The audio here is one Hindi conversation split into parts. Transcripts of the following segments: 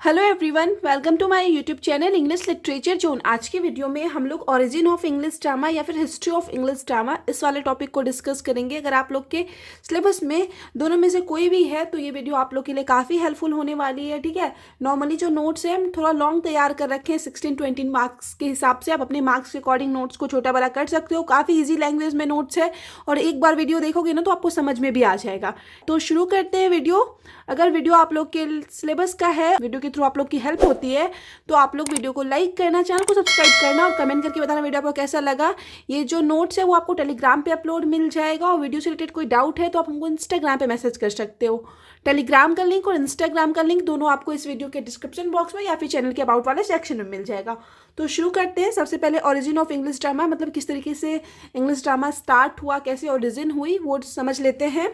Hello everyone, welcome to my YouTube channel English literature zone. आज के वीडियो में हम लोग ओरिजिन ऑफ इंग्लिश ड्रामा या फिर हिस्ट्री ऑफ इंग्लिश ड्रामा इस वाले टॉपिक को डिस्कस करेंगे। अगर आप लोग के सिलेबस में दोनों में से कोई भी है तो ये वीडियो आप लोग के लिए काफ़ी हेल्पफुल होने वाली है। ठीक है, नॉर्मली जो नोट्स है हम थोड़ा लॉन्ग तैयार कर रखे हैं 16-20 मार्क्स के हिसाब से। आप अपने मार्क्स के अकॉर्डिंग नोट्स को छोटा बड़ा कर सकते हो। काफ़ी ईजी लैंग्वेज में नोट्स है और एक बार वीडियो देखोगे ना तो आपको समझ में भी आ जाएगा। तो शुरू करते हैं वीडियो। अगर वीडियो आप लोग के सिलेबस का है, वीडियो के थ्रू आप लोग की हेल्प होती है तो आप लोग वीडियो को लाइक करना, चैनल को सब्सक्राइब करना और कमेंट करके बताना वीडियो आपको कैसा लगा। ये जो नोट्स है वो आपको टेलीग्राम पे अपलोड मिल जाएगा और वीडियो से रिलेटेड कोई डाउट है तो आप हमको इंस्टाग्राम पे मैसेज कर सकते हो। टेलीग्राम का लिंक और इंस्टाग्राम का लिंक दोनों आपको इस वीडियो के डिस्क्रिप्शन बॉक्स में या फिर चैनल के अबाउट वाले सेक्शन में मिल जाएगा। तो शुरू करते हैं। सबसे पहले ओरिजिन ऑफ इंग्लिश ड्रामा, मतलब किस तरीके से इंग्लिश ड्रामा स्टार्ट हुआ, कैसे ओरिजिन हुई, वो समझ लेते हैं।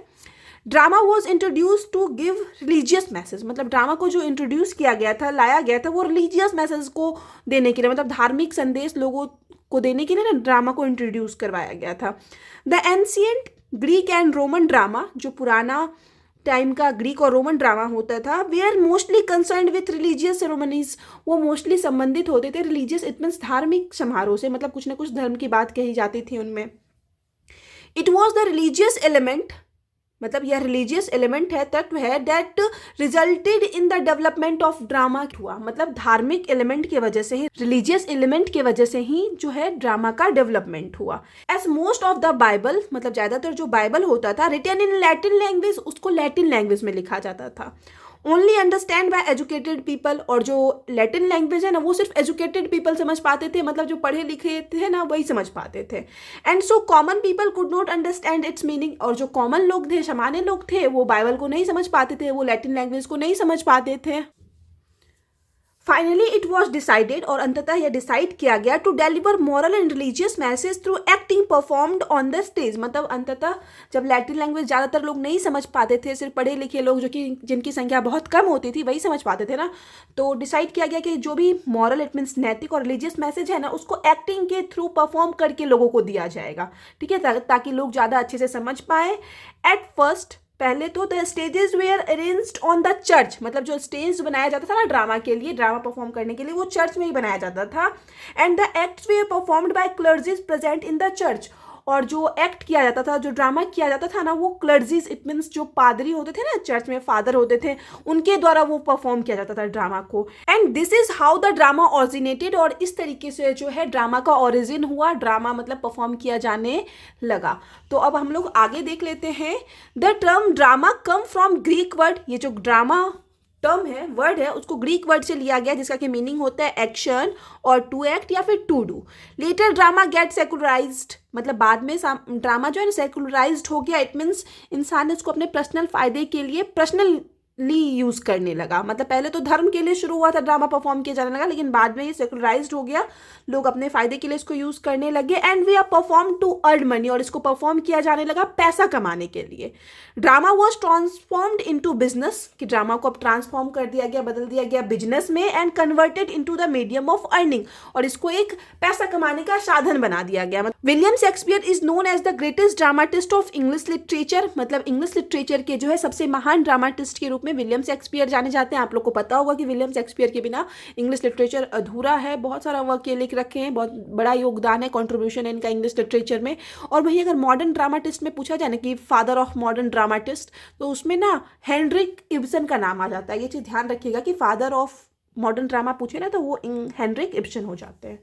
Drama was introduce to give religious message, मतलब ड्रामा को जो इंट्रोड्यूस किया गया था, लाया गया था, वो रिलीजियस मैसेज को देने के लिए, मतलब धार्मिक संदेश लोगों को देने के लिए ना ड्रामा को इंट्रोड्यूस करवाया गया था। The ancient Greek and Roman drama, जो पुराना टाइम का ग्रीक और रोमन ड्रामा होता था, they are mostly concern with religious ceremonies, वो मोस्टली संबंधित होते थे रिलीजियस, इट मीन्स धार्मिक समारोह से, मतलब कुछ ना कुछ धर्म की बात कही जाती थी उनमें। It was the religious element, मतलब यह रिलीजियस एलिमेंट है, तत्व है, that resulted in the development of drama हुआ, मतलब धार्मिक एलिमेंट की वजह से ही, रिलीजियस एलिमेंट की वजह से ही जो है ड्रामा का डेवलपमेंट हुआ। As most of the Bible, मतलब ज़्यादातर जो बाइबल होता था रिटन इन लैटिन लैंग्वेज, उसको लैटिन लैंग्वेज में लिखा जाता था। Only understand by educated people, और जो लैटिन लैंग्वेज है ना वो सिर्फ एजुकेटेड पीपल समझ पाते थे, मतलब जो पढ़े लिखे थे ना वही समझ पाते थे। And so common people could not understand it's meaning, और जो कॉमन लोग थे, सामान्य लोग थे, वो बाइबल को नहीं समझ पाते थे, वो लैटिन लैंग्वेज को नहीं समझ पाते थे। फाइनली इट वॉज डिसाइडेड, और अंततः यह डिसाइड किया गया, to deliver moral and religious message through acting performed on the stage, मतलब अंततः जब लैटिन लैंग्वेज ज़्यादातर लोग नहीं समझ पाते थे, सिर्फ पढ़े लिखे लोग जो कि जिनकी संख्या बहुत कम होती थी वही समझ पाते थे ना, तो डिसाइड किया गया कि जो भी मॉरल, इट मीन्स नैतिक और रिलीजियस मैसेज है ना, उसको एक्टिंग के थ्रू परफॉर्म करके लोगों को दिया जाएगा। ठीक है, ताकि लोग ज़्यादा अच्छे से समझ पाए। एट फर्स्ट, पहले तो the stages were arranged on the church, मतलब जो स्टेज बनाया जाता था ना ड्रामा के लिए, ड्रामा परफॉर्म करने के लिए, वो चर्च में ही बनाया जाता था। And the acts were performed by clergies present in the church, और जो एक्ट किया जाता था, जो ड्रामा किया जाता था ना, वो क्लर्जीज, इट मीन्स जो पादरी होते थे ना, चर्च में फादर होते थे, उनके द्वारा वो परफॉर्म किया जाता था ड्रामा को। And this is how the drama originated, और इस तरीके से जो है ड्रामा का ओरिजिन हुआ, ड्रामा मतलब परफॉर्म किया जाने लगा। तो अब हम लोग आगे देख लेते हैं। The term drama come from Greek word, ये जो ड्रामा टर्म है, वर्ड है, उसको ग्रीक वर्ड से लिया गया, जिसका कि मीनिंग होता है एक्शन और टू एक्ट या फिर to do. Later drama get secularized, मतलब बाद में ड्रामा जो है ना सेकुलराइज्ड हो गया, इट मीन्स इंसान ने उसको अपने पर्सनल फायदे के लिए पर्सनली यूज करने लगा, मतलब पहले तो धर्म के लिए शुरू हुआ था, ड्रामा परफॉर्म किया जाने लगा, लेकिन बाद में ये सेकुलराइज्ड हो गया, लोग अपने फायदे के लिए इसको यूज करने लगे। And we are perform to earn money, और इसको परफॉर्म किया जाने लगा पैसा कमाने के लिए। Drama was transformed into business, कि ड्रामा को अब ट्रांसफॉर्म कर दिया गया, बदल दिया गया बिजनेस में। And converted into the medium of earning, और इसको एक पैसा कमाने का साधन बना दिया गया। William Shakespeare is known as the greatest dramatist of English literature, मतलब इंग्लिश लिटरेचर के जो है सबसे महान ड्रामाटिस्ट के रूप में विलियम शेक्सपियर जाने जाते हैं। आप लोग को पता होगा कि विलियम शेक्सपियर के बिना इंग्लिश लिटरेचर अधूरा है, बहुत सारा वर्क ये लिख रखे हैं, बहुत बड़ा योगदान है, कंट्रीब्यूशन है इनका इंग्लिश लिटरेचर में। और वहीं अगर मॉडर्न ड्रामाटिस्ट में पूछा जाए ना कि फादर ऑफ मॉडर्न ड्रामाटिस्ट, तो उसमें ना हेनरिक इब्सन का नाम आ जाता है। ये चीज़ ध्यान रखिएगा कि फादर ऑफ मॉडर्न ड्रामा पूछे ना तो वो हेनरिक इब्सन हो जाते हैं।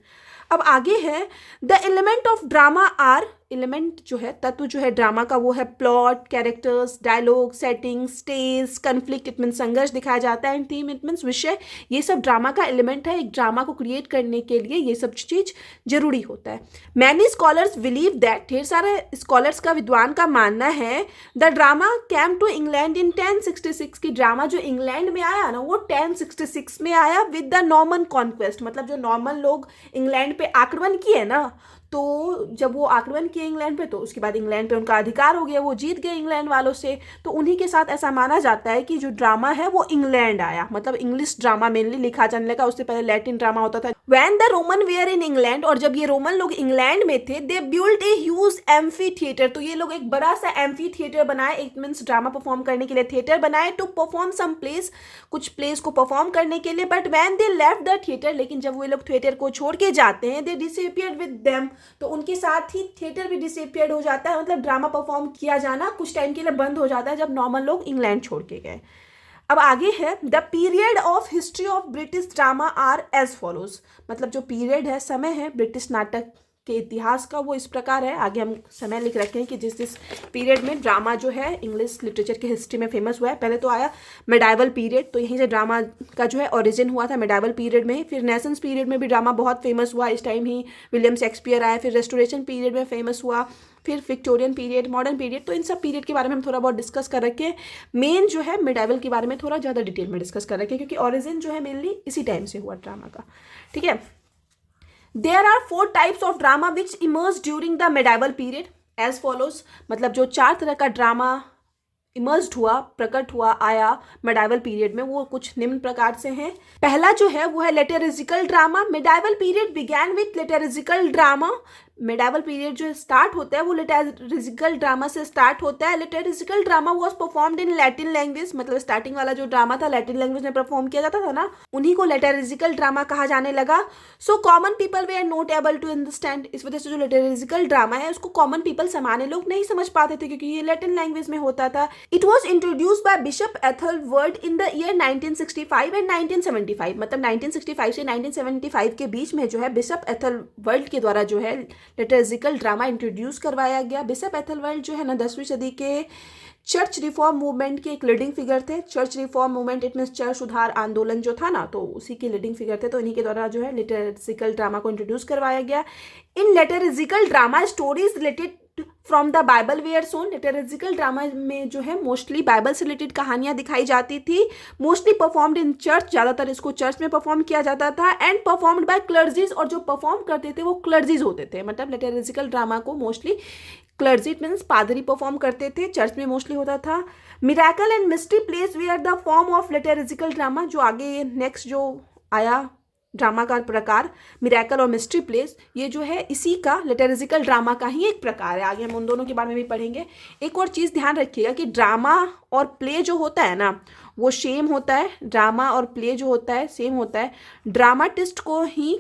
अब आगे है, the element of drama are, element जो है, तत्व जो है ड्रामा का, वो है plot, characters, dialogue, setting, stage, conflict, it means संघर्ष दिखाया जाता है, एंड थीम, इट मीन्स विषय। ये सब ड्रामा का एलिमेंट है। एक ड्रामा को क्रिएट करने के लिए ये सब चीज जरूरी होता है। मैनी स्कॉलर्स बिलीव दैट, ढेर सारे स्कॉलर्स का, विद्वान का मानना है, the drama came to England in 1066, की ड्रामा जो इंग्लैंड में आया ना वो 1066 में आया विद द नॉर्मन कॉन्क्वेस्ट, मतलब जो नॉर्मन लोग इंग्लैंड पे आक्रमण किए ना, तो जब वो आक्रमण किए इंग्लैंड पे, तो उसके बाद इंग्लैंड पे उनका अधिकार हो गया, वो जीत गए इंग्लैंड वालों से। तो उन्हीं के साथ ऐसा माना जाता है कि जो ड्रामा है वो इंग्लैंड आया, मतलब इंग्लिश ड्रामा मेनली लिखा जाने लगा। उससे पहले लैटिन ड्रामा होता था, when the Roman were in England, और जब ये रोमन लोग इंग्लैंड में थे, they built a huge amphitheatre, तो ये लोग एक बड़ा सा एम्फी थिएटर बनाए, इट मीन्स ड्रामा परफॉर्म करने के लिए थिएटर बनाए, टू परफॉर्म सम प्लेस, कुछ प्लेस को परफॉर्म करने के लिए। But when they left the theatre, लेकिन जब वो लोग थिएटर को छोड़ के जाते हैं, दे डिसअपियर्ड विद देम, तो उनके साथ ही थिएटर भी डिसअपियर्ड हो जाता है, मतलब ड्रामा परफॉर्म किया जाना कुछ टाइम के लिए बंद हो जाता है जब नॉर्मल लोग इंग्लैंड छोड़ के गए। अब आगे है, the period of history of British drama are as follows, मतलब जो पीरियड है, समय है ब्रिटिश नाटक के इतिहास का, वो इस प्रकार है। आगे हम समय लिख रखे हैं कि जिस पीरियड में ड्रामा जो है इंग्लिश लिटरेचर के हिस्ट्री में फेमस हुआ है। पहले तो आया मेडाइवल पीरियड, तो यहीं से ड्रामा का जो है ओरिजिन हुआ था मेडाइवल पीरियड में। फिर रेनेसांस पीरियड में भी ड्रामा बहुत फेमस हुआ, इस टाइम ही विलियम शेक्सपियर आया। फिर रेस्टोरेशन पीरियड में फेमस हुआ, फिर विक्टोरियन पीरियड, मॉडर्न पीरियड। तो इन सब पीरियड के बारे में हम थोड़ा बहुत डिस्कस कर रखे हैं। मेन जो है मिडाइवल के बारे में थोड़ा ज़्यादा डिटेल में डिस्कस कर रखे हैं, क्योंकि ओरिजिन जो है मेनली इसी टाइम से हुआ ड्रामा का, ठीक है। There are 4 types of drama which emerge during the medieval period as follows, मतलब जो 4 तरह का ड्रामा इमर्स्ड हुआ, प्रकट हुआ, आया मिडाइवल पीरियड में, वो कुछ निम्न प्रकार से हैं। पहला जो है वो है liturgical drama. Medieval period began with liturgical drama, medieval period जो स्टार्ट होता है वो लिटरेजिकल ड्रामा से स्टार्ट होता है। Liturgical drama was performed in Latin language, मतलब स्टार्टिंग वाला जो ड्रामा था लैटिन लैंग्वेज में परफॉर्म किया जाता था ना, उन्हीं को लिटरेजिकल ड्रामा कहा जाने लगा। सो कॉमन पीपल वे are not able to understand, इस वजह से जो लिटरेजिकल ड्रामा है उसको कॉमन पीपल, सामान्य लोग नहीं समझ पाते थे, क्योंकि ये लैटिन लैंग्वेज में होता था। It was introduced by bishop Ethelwold in the year 1965 and 1975, मतलब 1965 से 1975 के बीच में जो है बिशप एथलवर्ड के द्वारा जो है लिटरेजिकल ड्रामा इंट्रोड्यूस करवाया गया। बिशप एथलवर्ड जो है ना 10वीं सदी के चर्च रिफॉर्म मूवमेंट के एक लीडिंग फिगर थे। Church reform movement it means church सुधार आंदोलन जो था ना, तो उसी के लीडिंग फिगर थे, तो इन्हीं के द्वारा जो है लिटरेजिकल ड्रामा को इंट्रोड्यूस करवाया गया। In liturgical drama stories related from the Bible were sown, liturgical drama में जो है मोस्टली बाइबल से रिलेटेड कहानियां दिखाई जाती थी। मोस्टली परफॉर्म्ड इन चर्च, ज़्यादातर इसको चर्च में परफॉर्म किया जाता था। एंड परफॉर्म्ड बाय क्लर्जीज, और जो परफॉर्म करते थे वो क्लर्जीज होते थे, मतलब लिटरेजिकल ड्रामा को मोस्टली क्लर्जी इट मीन्स पादरी परफॉर्म करते थे, चर्च में मोस्टली होता था। Miracle and mystery plays were the form of liturgical drama, जो आगे नेक्स्ट जो आया ड्रामा का प्रकार मिरेकल और मिस्ट्री प्लेस, ये जो है इसी का लिटरेजिकल ड्रामा का ही एक प्रकार है। आगे हम उन दोनों के बारे में भी पढ़ेंगे। एक और चीज़ ध्यान रखिएगा कि ड्रामा और प्ले जो होता है ना वो सेम होता है, ड्रामा और प्ले जो होता है सेम होता है। ड्रामाटिस्ट को ही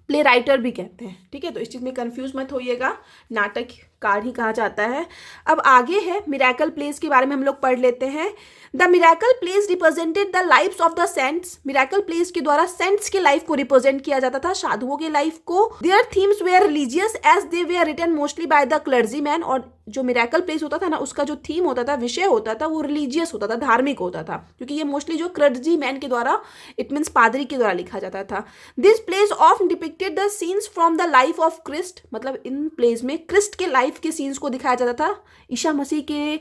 प्ले राइटर भी कहते हैं, ठीक है, तो इस चीज़ में कंफ्यूज मत होइएगा, नाटककार ही कहा जाता है। अब आगे है मिरेकल प्लेस के बारे में हम लोग पढ़ लेते हैं। The miracle plays represented the lifes of the saints, miracle plays के द्वारा सेंट्स के लाइफ को रिप्रेजेंट किया जाता था, साधुओं के लाइफ को। Their themes were religious as they were written mostly by the clergy man, और जो मिरेकल प्लेस होता था ना उसका जो थीम होता था, विषय होता था, वो रिलीजियस होता था, धार्मिक होता था, क्योंकि ये मोस्टली जो क्लर्जी मैन के द्वारा इट मीन्स पादरी के द्वारा लिखा जाता था। This plays of depicted the scenes from the life of Christ, मतलब इन प्लेस में क्रिस्ट के लाइफ के सीन्स को दिखाया जाता था, ईसा मसीह के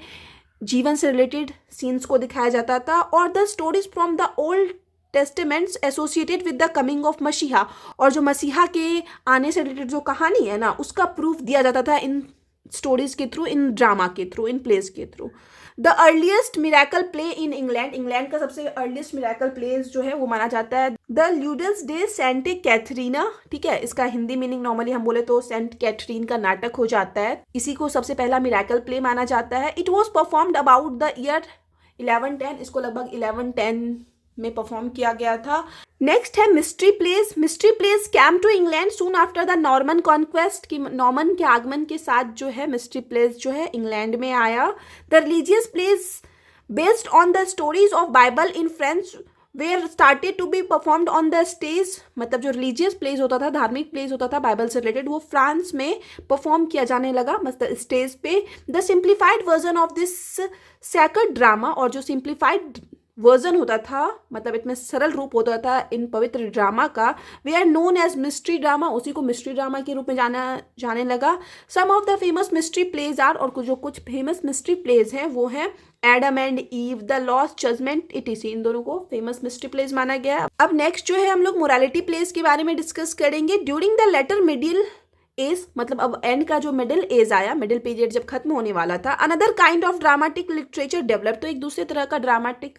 जीवन से रिलेटेड सीन्स को दिखाया जाता था। और the stories from the Old Testaments associated with the coming of मसीहा, और जो मसीहा के आने से रिलेटेड जो कहानी है ना उसका प्रूफ दिया जाता था इन स्टोरीज के थ्रू, इन ड्रामा के थ्रू, इन प्लेस के through. The earliest miracle play in England, England का सबसे अर्लीस्ट मिरेकल प्लेस जो है वो माना जाता है the Ludus de Saint Katharina, ठीक है, इसका हिंदी मीनिंग नॉर्मली हम बोले तो सेंट कैथरीन का नाटक हो जाता है, इसी को सबसे पहला मिरेकल प्ले माना जाता है। It was performed about the year 1110, इसको लगभग 1110 में परफॉर्म किया गया था। नेक्स्ट है mystery plays. Mystery plays came to England soon after the Norman conquest, की नॉर्मन के आगमन के साथ जो है मिस्ट्री प्लेस जो है इंग्लैंड में आया। The religious plays based on the stories of Bible in French were started to be performed on the stage, मतलब जो रिलीजियस प्लेस होता था, धार्मिक प्लेस होता था बाइबल से रिलेटेड, वो फ्रांस में परफॉर्म किया जाने लगा मतलब स्टेज पे। The simplified version of this sacred drama, और जो सिंप्लीफाइड वर्जन होता था मतलब इसमें सरल रूप होता था इन पवित्र ड्रामा का, they are known as mystery drama, उसी को मिस्ट्री ड्रामा के रूप में जाने लगा। Some of the famous mystery plays are, और जो कुछ फेमस मिस्ट्री प्लेज हैं वो हैं Adam and Eve, the lost judgment, etc, इन दोनों को फेमस मिस्ट्री प्लेज माना गया। अब नेक्स्ट जो है हम लोग मोरालिटी प्लेज के बारे में डिस्कस करेंगे। During the later middle age, मतलब अब एंड का जो मिडिल एज आया, मिडिल पीरियड जब खत्म होने वाला था, another kind of dramatic literature develop, तो एक दूसरे तरह का ड्रामेटिक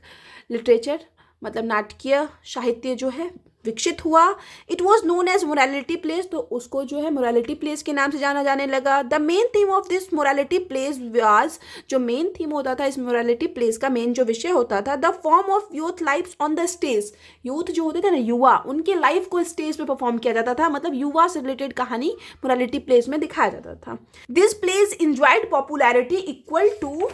लिटरेचर मतलब नाटकीय साहित्य जो है विकसित हुआ। It was known as morality plays, तो उसको जो है मोरालिटी प्लेस के नाम से जाना जाने लगा। The main theme of this morality place was, जो मेन थीम होता था इस मोरालिटी प्लेस का मेन जो विषय होता था, the form of youth life on the stage. Youth जो होते थे ना, युवा, उनके लाइफ को स्टेज पे परफॉर्म किया जाता था, मतलब युवा से रिलेटेड कहानी मोरालिटी प्लेस में दिखाया जाता था। This plays enjoyed popularity equal to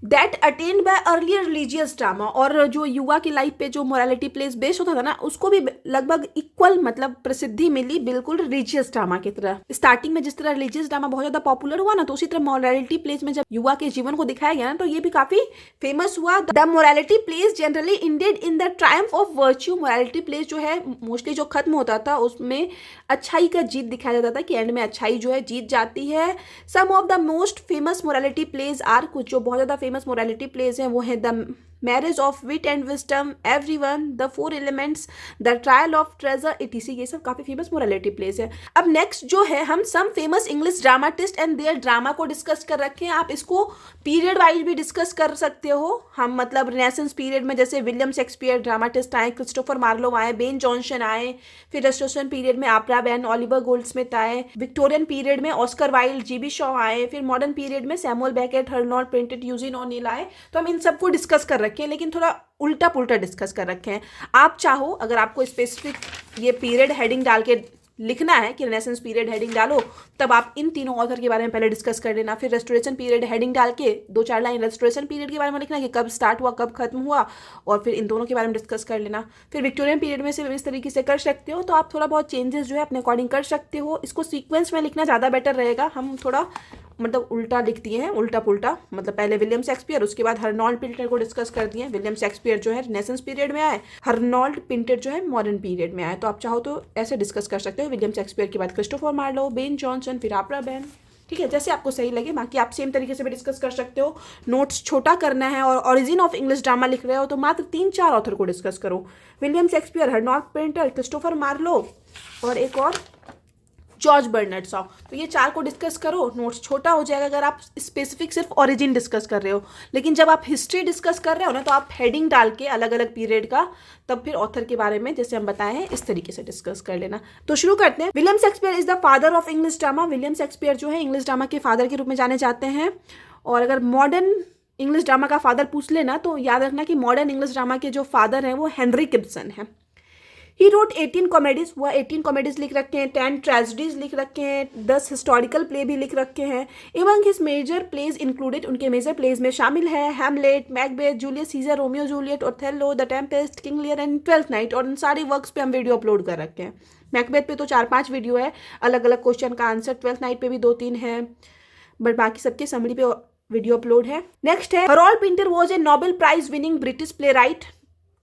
that attend by earlier religious drama. और जो युवा की लाइफ पे जो मोरालिटी प्लेस बेस्ड होता था ना, उसको भी लगभग इक्वल मतलब प्रसिद्धि मिली, बिल्कुल रिलीजियस ड्रामा की तरह। स्टार्टिंग में जिस तरह रिलीजियस ड्रामा बहुत ज्यादा पॉपुलर हुआ ना, तो उसी तरह मोरालिटी प्लेस में जब युवा के जीवन को दिखाया गया ना, तो ये भी काफी फेमस हुआ। The morality place generally ended in the Triumph of virtue. Morality place जो है मोस्टली जो खत्म होता था उसमें अच्छाई का जीत दिखाया जाता था, कि एंड में अच्छाई जो है जीत जाती है। Some of the most famous morality plays are, कुछ जो बहुत ज्यादा फेमस मोरालिटी प्लेस हैं वो है the marriage of wit and wisdom, everyone, the four elements, the trial of treasure, etc. ये सब काफी फेमस मोरालिटी प्लेस है। अब नेक्स्ट जो है, हम some famous English dramatist and their drama को डिस्कस कर रखे हैं। आप इसको पीरियड वाइज भी डिस्कस कर सकते हो। हम मतलब रिनेसेंस पीरियड में जैसे विलियम शेक्सपियर ड्रामाटिस्ट आए, क्रिस्टोफर मार्लो आए, बेन जॉनसन आए, फिर रेस्टोरेशन पीरियड में आपरा बैन, ऑलिवर गोल्डस्मिथ आए, विक्टोरियन पीरियड में ऑस्कर वाइल्ड, जीबी शॉ आए, फिर मॉडर्न पीरियड में Samuel Beckett, Harold Pinter, Eugene O'Neill आए। तो हम इन सबको डिस्कस कर रखे हैं, लेकिन थोड़ा उल्टा पुल्टा डिस्कस कर रखे हैं। आप चाहो, अगर आपको स्पेसिफिक ये पीरियड हेडिंग डाल के लिखना है कि रेनेसेंस पीरियड हेडिंग डालो, तब आप इन तीनों ऑथर के बारे में पहले डिस्कस कर लेना। फिर रेस्टोरेशन पीरियड हेडिंग डाल के 2-4 लाइन रेस्टोरेशन पीरियड के बारे में लिखना कि कब स्टार्ट हुआ, कब खत्म हुआ, और फिर इन दोनों के बारे में डिस्कस कर लेना। फिर विक्टोरियन पीरियड में से इस तरीके से कर सकते हो। तो आप थोड़ा बहुत चेंजेस जो है अपने अकॉर्डिंग कर सकते हो। इसको सीक्वेंस में लिखना ज़्यादा बेटर रहेगा। हम थोड़ा मतलब उल्टा लिख दिए हैं, उल्टा पुल्टा, मतलब पहले विलियम शेक्सपियर, उसके बाद हर्नोल्ड पिंटर को डिस्कस कर दिए। विलियम शेक्सपियर जो है रेनेसेंस पीरियड में आए, हर्नोल्ड पिंटर जो है मॉडर्न पीरियड में आए। तो आप चाहो तो ऐसे डिस्कस कर सकते हो, विलियम शेक्सपियर के बाद क्रिस्टोफर मार्लो, बेन जॉनसन, फिर आपरा बैन। ठीक है, जैसे आपको सही लगे। बाकी आप सेम तरीके से भी डिस्कस कर सकते हो। नोट्स छोटा करना है और ओरिजिन ऑफ इंग्लिश ड्रामा लिख रहे हो तो मात्र 3-4 ऑथर को डिस्कस करो। William Shakespeare, Harold Pinter, Christopher Marlowe और एक और जॉर्ज बर्नार्ड शॉ। तो ये 4 को डिस्कस करो, नोट्स छोटा हो जाएगा अगर आप स्पेसिफिक सिर्फ ओरिजिन डिस्कस कर रहे हो। लेकिन जब आप हिस्ट्री डिस्कस कर रहे हो ना, तो आप हेडिंग डाल के अलग अलग पीरियड का, तब फिर ऑथर के बारे में जैसे हम बताए हैं इस तरीके से डिस्कस कर लेना। तो शुरू करते हैं। William Shakespeare is the father of English drama. William Shakespeare जो है इंग्लिश ड्रामा के फादर के रूप में जाने जाते हैं। और अगर मॉडर्न इंग्लिश ड्रामा का फादर पूछ लेना, तो याद रखना कि मॉडर्न इंग्लिश ड्रामा के जो फादर हैं वो हेनरी गिब्सन है। ही रोट 18 कॉमेडीज, वह 18 कॉमेडीज लिख रखे हैं, 10 ट्रेजेडीज लिख रखे हैं, 10 हिस्टोरिकल प्ले भी लिख रखे हैं। एवं हिज मेजर प्लेज इंक्लूडेड, उनके मेजर प्लेज में शामिल है Hamlet, Macbeth, Julius Caesar, Romeo Juliet, Othello, the Tempest, King Lear and twelfth night. और इन सारे वर्क्स पे हम वीडियो अपलोड कर रखे हैं। मैकबेथ पे तो 4-5 वीडियो है, अलग अलग क्वेश्चन का आंसर। ट्वेल्थ नाइट पे भी 2-3 है, बट बाकी सबके समरी पे वीडियो अपलोड है। नेक्स्ट है Harold Pinter was a Nobel prize winning British playwright.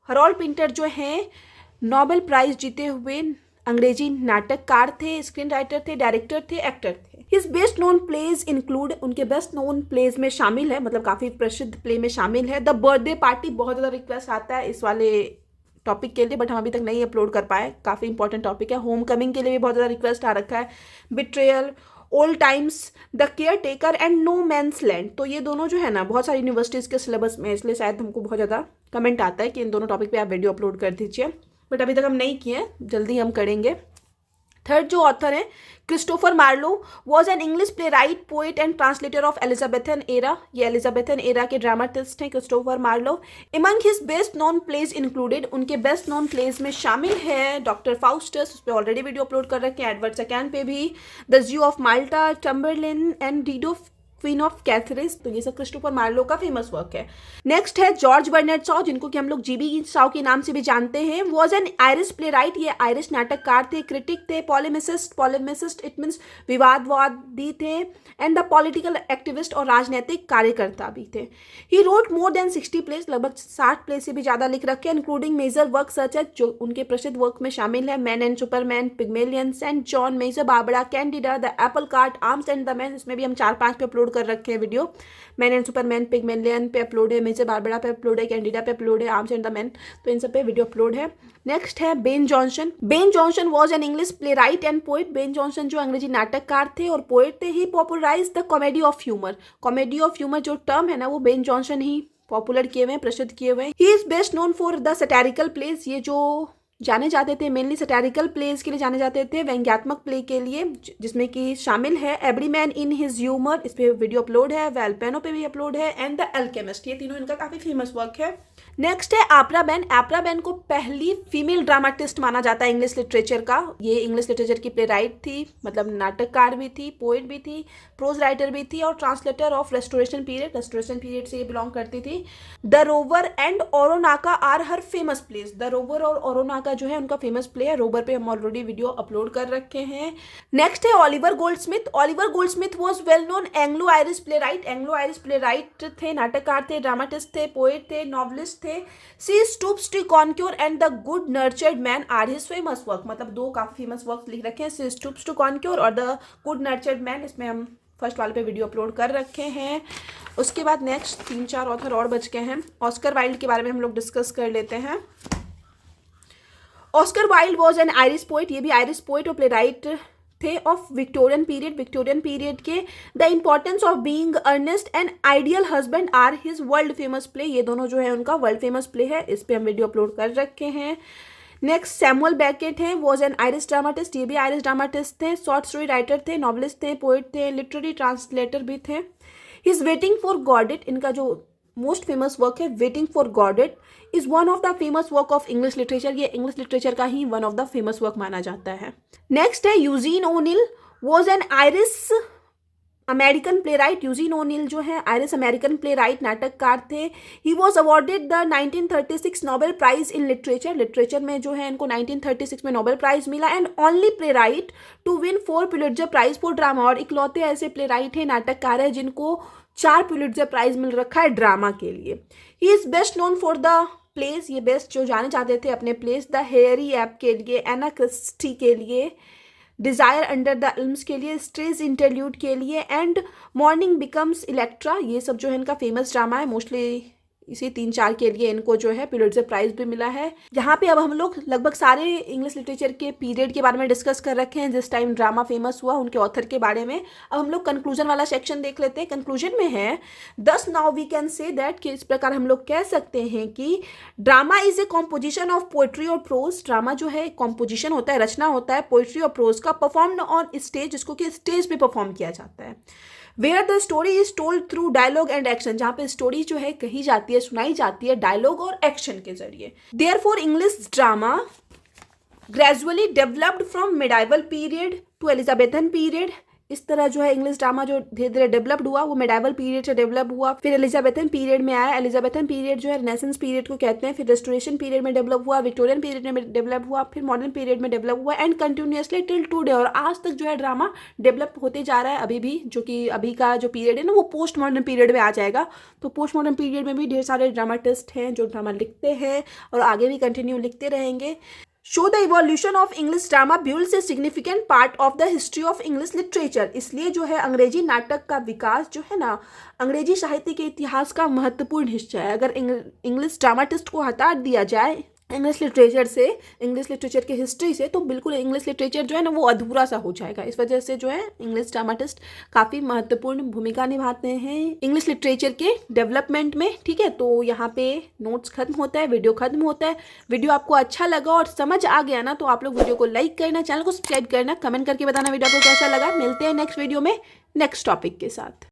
Harold Pinter जो है नोबेल प्राइज जीते हुए अंग्रेजी नाटककार थे, स्क्रीन राइटर थे, डायरेक्टर थे, एक्टर थे। His best known plays include, उनके बेस्ट नोन प्लेज में शामिल है, मतलब काफी प्रसिद्ध प्ले में शामिल है द बर्थडे पार्टी। बहुत ज़्यादा रिक्वेस्ट आता है इस वाले टॉपिक के लिए, बट हम अभी तक नहीं अपलोड कर पाए। काफ़ी इंपॉर्टेंट टॉपिक है। होम कमिंग के लिए भी बहुत ज़्यादा रिक्वेस्ट आ रखा है। Betrayal, old times, the caretaker and no man's land. तो ये दोनों जो है ना बहुत सारी यूनिवर्सिटीज़ के सिलेबस में, इसलिए शायद हमको बहुत ज़्यादा कमेंट आता है कि इन दोनों टॉपिक पे आप वीडियो अपलोड कर दीजिए, बट अभी तक हम नहीं किए हैं, जल्दी हम करेंगे। थर्ड जो ऑथर है Christopher Marlowe was an English playwright, poet and translator of Elizabethan era. ये एलिजाबेथन एरा के ड्रामाटिस्ट हैं Christopher Marlowe. Among his best known plays included, उनके बेस्ट नोन प्लेज में शामिल है डॉक्टर फाउस्टस, उस पर ऑलरेडी वीडियो अपलोड कर रखे हैं, एडवर्ड सेकेंड पे भी, the Jew of Malta, Tamburlaine and Dido queen of Carthage. तो ये सब क्रिस्टोफर मार्लो का फेमस वर्क है। नेक्स्ट है जॉर्ज बर्नार्ड शॉ, जिनको कि हम लोग जीबी शॉ के नाम से भी जानते हैं। Was an Irish play right, ये आयरिश नाटककार थे, क्रिटिक थे, पॉलेमिसिस्ट इट मीन्स विवादवादी थे, एंड द पॉलिटिकल एक्टिविस्ट और राजनीतिक कार्यकर्ता भी थे। He wrote more than 60 place, लगभग 60 प्ले से भी ज़्यादा लिख रखे हैं, इंक्लूडिंग मेजर वर्क सच है, जो उनके प्रसिद्ध वर्क में शामिल है Man and Superman, Pygmalion, Saint Joan, Major Barbara, Candida, the Apple Cart, Arms and the Man. इसमें भी हम 4-5 पे अपलोड कर रखे हैं video. Man and Superman, Pygmalion पे अपलोड है, मेजर बारबरा पे अपलोड है, कैंडिडा पे अपलोड है, आर्म्स एंड द मैन, तो इन सब पे वीडियो अपलोड है। नेक्स्ट है Ben Jonson. Ben Jonson was an English playwright and poet. Ben Jonson जो अंग्रेजी नाटककार थे और पोएट थे। He popularised the comedy of humour. Comedy of humour जो टर्म है ना, वो बेन जॉनसन ही पॉपुलर किए हुए हैं, प्रसिद्ध किए हुए हैं। He is best known for the satirical plays. ये जो जाने जाते थे, मेनली सैटारिकल प्लेज के लिए जाने जाते थे, व्यंग्यात्मक प्ले के लिए, जिसमें कि शामिल है every man in his humour, इस पे वीडियो अपलोड है, वेलपेनो पे भी अपलोड है, एंड द अल्केमिस्ट, ये तीनों इनका काफ़ी फेमस वर्क है। नेक्स्ट है आपरा बेन। आपरा बेन को पहली फीमेल ड्रामाटिस्ट माना जाता है इंग्लिश लिटरेचर का। ये इंग्लिश लिटरेचर की प्ले राइट थी, मतलब नाटककार भी थी, पोइट भी थी, प्रोज राइटर भी थी और ट्रांसलेटर ऑफ रेस्टोरेशन पीरियड से ये बिलोंग करती थी। The rover and Oroonoko are her famous plays. The rover और ओरोनाका जो है उनका फेमस प्ले है। रोवर पे हम ऑलरेडी वीडियो अपलोड कर रखे हैं। नेक्स्ट है Oliver Goldsmith. Oliver Goldsmith was well known Anglo Irish playwright. Anglo Irish playwright थे, नाटककार थे, ड्रामाटिस्ट थे, पोएट थे, नॉवलिस्ट थे। She stoops to conquer and the good natured man are his famous work. मतलब दो काफी फेमस वर्क लिख रखे हैं, सी स्टूप्स टू कॉन्क्योर और द गुड नर्चर्ड मैन, इसमें हम फर्स्ट वाले पे वीडियो अपलोड कर रखे हैं। उसके बाद नेक्स्ट 3-4 ऑथर और बच गए हैं। ऑस्कर वाइल्ड के बारे में हम लोग डिस्कस कर लेते हैं। Oscar Wilde was an Irish poet. ये भी आयरिश पोइट और प्ले राइट थे of Victorian period. Victorian period के the importance of being earnest and ideal husband are his world famous play. ये दोनों जो है उनका वर्ल्ड फेमस प्ले है, इस पे हम वीडियो अपलोड कर रखे हैं। नेक्स्ट सैमुअल बेकेट हैं, वॉज एन आयरिश ड्रामाटिस्ट। ये भी आयरिश ड्रामाटिस्ट थे, शॉर्ट स्टोरी राइटर थे, नॉवलिस्ट थे, पोइट थे, लिटरेरी ट्रांसलेटर भी थे। हिज वेटिंग फॉर गॉडेट, इनका जो मोस्ट फेमस वर्क है waiting for Godot, is one of the famous work of English literature. ये इंग्लिश लिटरेचर का ही one of the famous work माना जाता है। नेक्स्ट है Eugene O'Neill, was an Irish American playwright. Eugene O'Neill जो है आयरिश अमेरिकन प्ले राइट, नाटककार थे। He was awarded the 1936 Nobel prize in literature. Literature में जो है इनको 1936 में नोबेल प्राइज मिला। And only playwright to win 4 Pulitzer prize for drama. और इकलौते ऐसे प्ले राइट है, नाटककार है, जिनको 4 पुलिट्जर प्राइज मिल रखा है ड्रामा के लिए। ही is best known for the place, ये बेस्ट जो जाने जाते थे अपने प्लेस, द हेयरी ऐप के लिए, एना क्रिस्टी के लिए, डिजायर अंडर द इल्म्स के लिए, स्ट्रेस इंटरल्यूड के लिए, एंड मॉर्निंग बिकम्स इलेक्ट्रा। ये सब जो है इनका फेमस ड्रामा है। मोस्टली इसी 3-4 के लिए इनको जो है पुलिट्जर प्राइज भी मिला है। यहाँ पे अब हम लोग लगभग सारे इंग्लिश लिटरेचर के पीरियड के बारे में डिस्कस कर रखे हैं जिस टाइम ड्रामा फेमस हुआ, उनके ऑथर के बारे में। अब हम लोग कंक्लूजन वाला सेक्शन देख लेते हैं। कंक्लूजन में है thus now we can say that, कि इस प्रकार हम लोग कह सकते हैं कि drama is a composition of poetry और प्रोज। ड्रामा जो है कॉम्पोजिशन होता है, रचना होता है पोइट्री और प्रोज का, परफॉर्म्ड ऑन स्टेज, जिसको कि स्टेज पे परफॉर्म किया जाता है। Where the story is told through dialogue and action, जहाँ पे स्टोरी जो है कही जाती है, सुनाई जाती है डायलॉग और एक्शन के जरिए। Therefore English drama gradually developed from medieval period to Elizabethan period. इस तरह जो है इंग्लिश ड्रामा जो धीरे धीरे डेवलप्ड हुआ, वो मिडाइवल पीरियड से डेवलप हुआ, फिर एलिजाबेथन पीरियड में आया। एलिजाबेथन पीरियड जो है रेनेसेंस पीरियड को कहते हैं, फिर रेस्टोरेशन पीरियड में डेवलप हुआ, विक्टोरियन पीरियड में डेवलप हुआ, फिर मॉडर्न पीरियड में डेवलप हुआ, एंड कंटिन्यूसली टिल टुडे। और आज तक जो है ड्रामा डेवलप होते जा रहा है अभी भी, जो कि अभी का जो पीरियड है ना वो पोस्ट मॉडर्न पीरियड में आ जाएगा। तो पोस्ट मॉडर्न पीरियड में भी ढेर सारे ड्रामाटिस्ट हैं जो ड्रामा लिखते हैं और आगे भी कंटिन्यू लिखते रहेंगे। Show the evolution of English drama builds a significant part of the history of English literature. इसलिए जो है अंग्रेजी नाटक का विकास जो है ना अंग्रेजी साहित्य के इतिहास का महत्वपूर्ण हिस्सा है। अगर इंग्लिश ड्रामाटिस्ट को हटा दिया जाए इंग्लिश लिटरेचर से, इंग्लिश लिटरेचर की हिस्ट्री से, तो बिल्कुल इंग्लिश लिटरेचर जो है ना वो अधूरा सा हो जाएगा। इस वजह से जो है इंग्लिश ड्रामाटिस्ट काफ़ी महत्वपूर्ण भूमिका निभाते हैं इंग्लिश लिटरेचर के डेवलपमेंट में। ठीक है, तो यहाँ पे नोट्स खत्म होता है, वीडियो खत्म होता है। वीडियो आपको अच्छा लगा और समझ आ गया ना, तो आप लोग वीडियो को लाइक करना, चैनल को सब्सक्राइब करना, कमेंट करके बताना वीडियो आपको कैसा लगा। मिलते हैं नेक्स्ट वीडियो में नेक्स्ट टॉपिक के साथ।